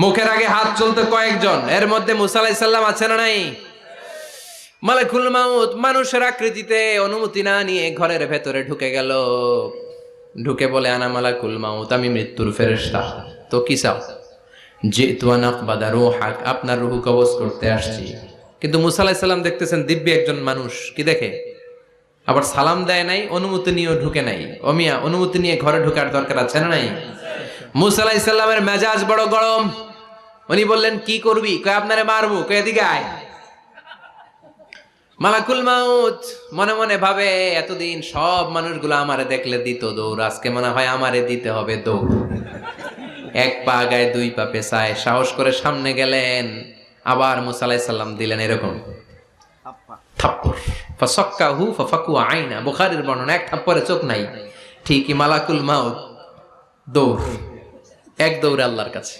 মুখের আগে হাত চলতে কয়েকজন, এর মধ্যে মুসা আলাইহিস সালাম আছে না নাই? মালাকুল মাউত মানুষের আকৃতিতে অনুমতি না নিয়ে ঘরের ভেতরে ঢুকে গেল। ঢুকে বলে, আনা মালাকুল মাউত, আমি মৃত্যুর ফেরেশতা। তো কি চাও? জিতু আন আকবাদা রূহাক, আপনার রূহ কবজ করতে আসছি। কিন্তু মুসা আলাইহিস সালাম দেখতেছেন দিব্য একজন মানুষ, কি দেখে? আবার সালাম দেয় নাই, অনুমতি নিয়েও ঢুকে নাই। অমিয়া, অনুমতি নিয়ে ঘরে ঢোকার দরকার আছে না নাই? মুসা আলাইহিস সালামের মেজাজ বড় গরম। উনি বললেন, কি করবি? কয়, আপনারে মারবো। কয়, এদিকে আয়। মালাকুল মাউত মনে মনে ভাবে, এতদিন সব মানুষগুলো আমারে দেখলে দিত দৌড়, আজকে মনে হয় আমারে দিতে হবে দৌড়। এক পা গায়ে দুই পা পেছায় সাহস করে সামনে গেলেন। আবার মুসা আলাইহিস সালাম দিলেন এরকম থাপ্পড়। ফাসাক্কাহু ফাফাকু আইনা, বুখারীর বর্ণনা, এক থাপ্পড়ে চোখ নাই। ঠিকই মালাকুল মাউত দৌড়, এক দৌড়ে আল্লাহর কাছে।